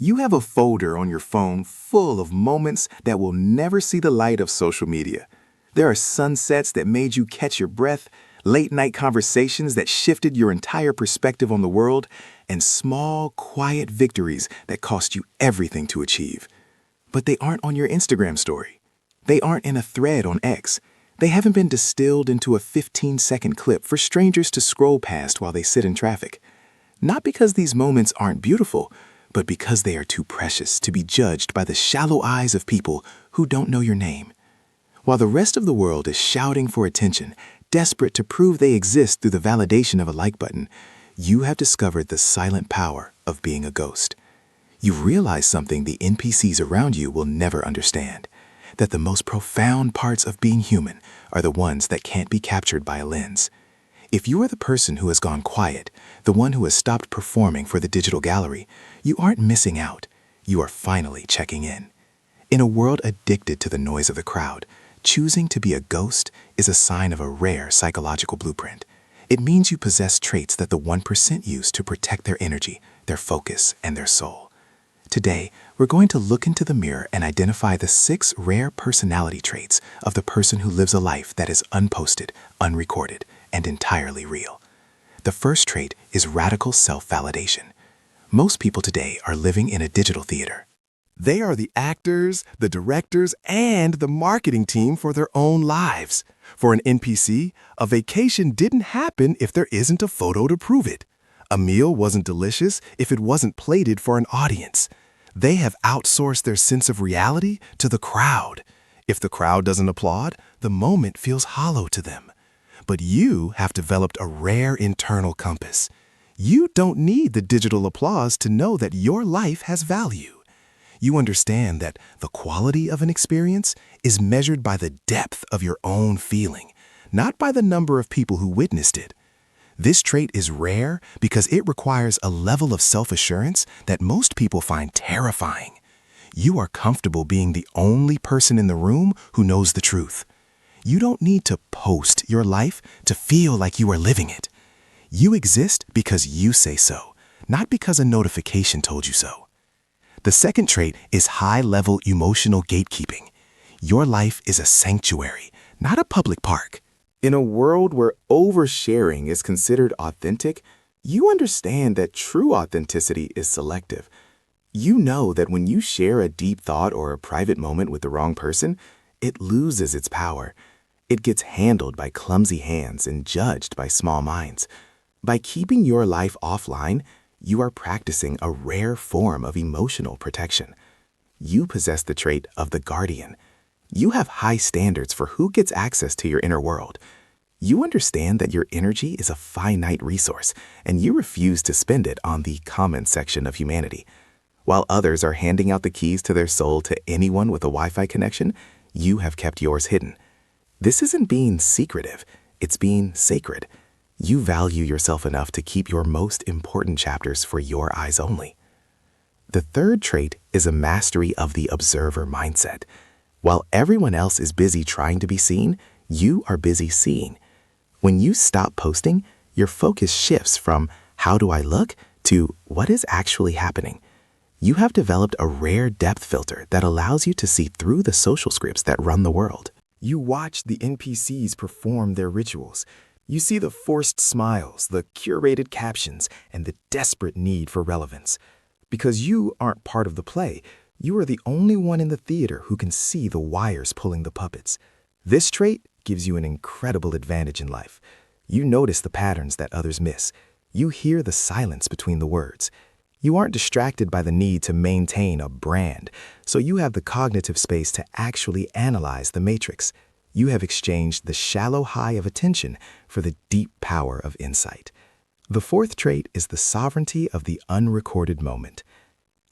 You have a folder on your phone full of moments that will never see the light of social media. There are sunsets that made you catch your breath, late-night conversations that shifted your entire perspective on the world, and small, quiet victories that cost you everything to achieve. But they aren't on your Instagram story. They aren't in a thread on X. They haven't been distilled into a 15-second clip for strangers to scroll past while they sit in traffic. Not because these moments aren't beautiful, but because they are too precious to be judged by the shallow eyes of people who don't know your name. While the rest of the world is shouting for attention, desperate to prove they exist through the validation of a like button, you have discovered the silent power of being a ghost. You've realized something the NPCs around you will never understand, that the most profound parts of being human are the ones that can't be captured by a lens. If you are the person who has gone quiet, the one who has stopped performing for the digital gallery, you aren't missing out. You are finally checking in. In a world addicted to the noise of the crowd, choosing to be a ghost is a sign of a rare psychological blueprint. It means you possess traits that the 1% use to protect their energy, their focus, and their soul. Today, we're going to look into the mirror and identify the 6 rare personality traits of the person who lives a life that is unposted, unrecorded, and entirely real. The first trait is radical self-validation. Most people today are living in a digital theater. They are the actors, the directors, and the marketing team for their own lives. For an NPC, a vacation didn't happen if there isn't a photo to prove it. A meal wasn't delicious if it wasn't plated for an audience. They have outsourced their sense of reality to the crowd. If the crowd doesn't applaud, the moment feels hollow to them. But you have developed a rare internal compass. You don't need the digital applause to know that your life has value. You understand that the quality of an experience is measured by the depth of your own feeling, not by the number of people who witnessed it. This trait is rare because it requires a level of self-assurance that most people find terrifying. You are comfortable being the only person in the room who knows the truth. You don't need to post your life to feel like you are living it. You exist because you say so, not because a notification told you so. The second trait is high-level emotional gatekeeping. Your life is a sanctuary, not a public park. In a world where oversharing is considered authentic, you understand that true authenticity is selective. You know that when you share a deep thought or a private moment with the wrong person, it loses its power. It gets handled by clumsy hands and judged by small minds. By keeping your life offline, you are practicing a rare form of emotional protection. You possess the trait of the guardian. You have high standards for who gets access to your inner world. You understand that your energy is a finite resource, and you refuse to spend it on the comment section of humanity. While others are handing out the keys to their soul to anyone with a Wi-Fi connection, you have kept yours hidden. This isn't being secretive, it's being sacred. You value yourself enough to keep your most important chapters for your eyes only. The third trait is a mastery of the observer mindset. While everyone else is busy trying to be seen, you are busy seeing. When you stop posting, your focus shifts from "how do I look?" to "what is actually happening?" You have developed a rare depth filter that allows you to see through the social scripts that run the world. You watch the NPCs perform their rituals. You see the forced smiles, the curated captions, and the desperate need for relevance. Because you aren't part of the play, you are the only one in the theater who can see the wires pulling the puppets. This trait gives you an incredible advantage in life. You notice the patterns that others miss. You hear the silence between the words. You aren't distracted by the need to maintain a brand, so you have the cognitive space to actually analyze the matrix. You have exchanged the shallow high of attention for the deep power of insight. The fourth trait is the sovereignty of the unrecorded moment.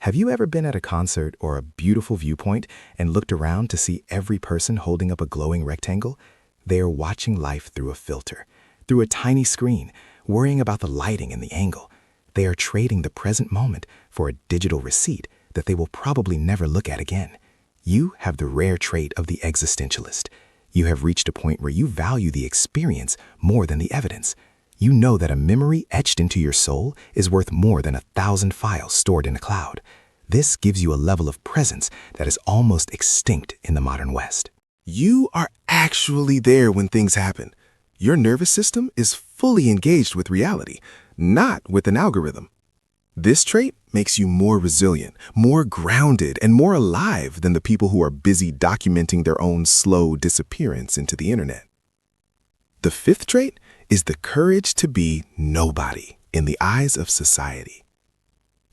Have you ever been at a concert or a beautiful viewpoint and looked around to see every person holding up a glowing rectangle? They are watching life through a filter, through a tiny screen, worrying about the lighting and the angle. They are trading the present moment for a digital receipt that they will probably never look at again. You have the rare trait of the existentialist. You have reached a point where you value the experience more than the evidence. You know that a memory etched into your soul is worth more than 1,000 files stored in a cloud. This gives you a level of presence that is almost extinct in the modern West. You are actually there when things happen. Your nervous system is fully engaged with reality, not with an algorithm. This trait makes you more resilient, more grounded, and more alive than the people who are busy documenting their own slow disappearance into the internet. The fifth trait is the courage to be nobody in the eyes of society.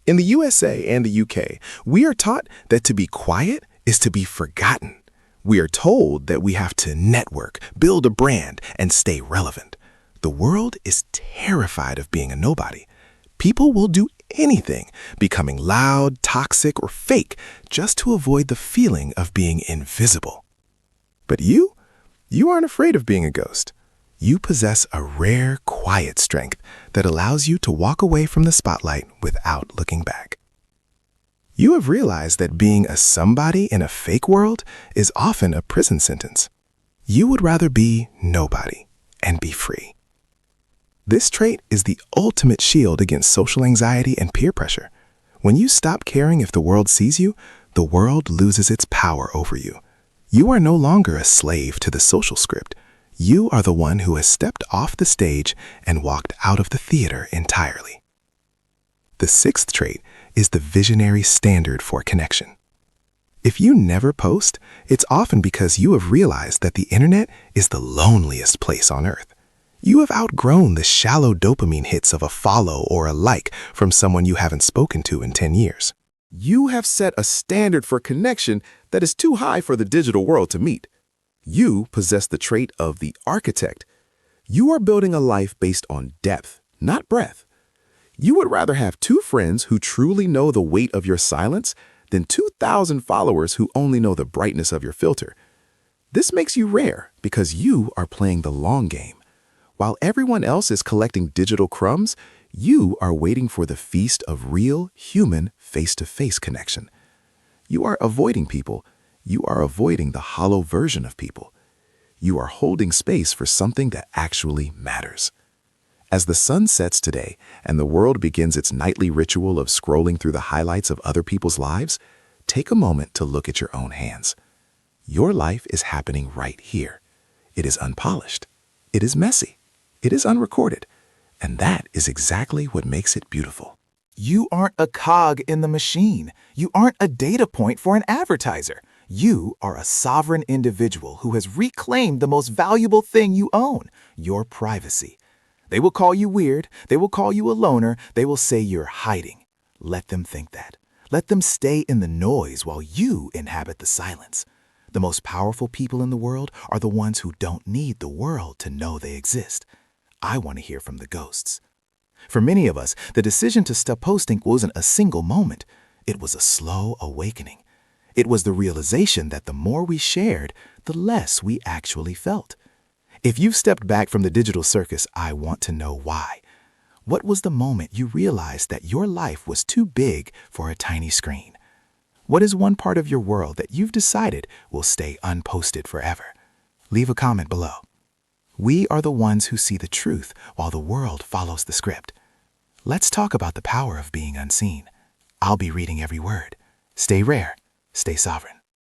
In the USA and the UK, we are taught that to be quiet is to be forgotten. We are told that we have to network, build a brand, and stay relevant. The world is terrified of being a nobody. People will do anything, becoming loud, toxic, or fake, just to avoid the feeling of being invisible. But you aren't afraid of being a ghost. You possess a rare, quiet strength that allows you to walk away from the spotlight without looking back. You have realized that being a somebody in a fake world is often a prison sentence. You would rather be nobody and be free. This trait is the ultimate shield against social anxiety and peer pressure. When you stop caring if the world sees you, the world loses its power over you. You are no longer a slave to the social script. You are the one who has stepped off the stage and walked out of the theater entirely. The sixth trait is the visionary standard for connection. If you never post, it's often because you have realized that the internet is the loneliest place on earth. You have outgrown the shallow dopamine hits of a follow or a like from someone you haven't spoken to in 10 years. You have set a standard for connection that is too high for the digital world to meet. You possess the trait of the architect. You are building a life based on depth, not breadth. You would rather have 2 friends who truly know the weight of your silence than 2,000 followers who only know the brightness of your filter. This makes you rare because you are playing the long game. While everyone else is collecting digital crumbs, you are waiting for the feast of real, human, face-to-face connection. You are avoiding people. You are avoiding the hollow version of people. You are holding space for something that actually matters. As the sun sets today and the world begins its nightly ritual of scrolling through the highlights of other people's lives, take a moment to look at your own hands. Your life is happening right here. It is unpolished. It is messy. It is unrecorded. And that is exactly what makes it beautiful. You aren't a cog in the machine. You aren't a data point for an advertiser. You are a sovereign individual who has reclaimed the most valuable thing you own, your privacy. They will call you weird. They will call you a loner. They will say you're hiding. Let them think that. Let them stay in the noise while you inhabit the silence. The most powerful people in the world are the ones who don't need the world to know they exist. I want to hear from the ghosts. For many of us, the decision to stop posting wasn't a single moment. It was a slow awakening. It was the realization that the more we shared, the less we actually felt. If you've stepped back from the digital circus, I want to know why. What was the moment you realized that your life was too big for a tiny screen? What is one part of your world that you've decided will stay unposted forever? Leave a comment below. We are the ones who see the truth while the world follows the script. Let's talk about the power of being unseen. I'll be reading every word. Stay rare. Stay sovereign.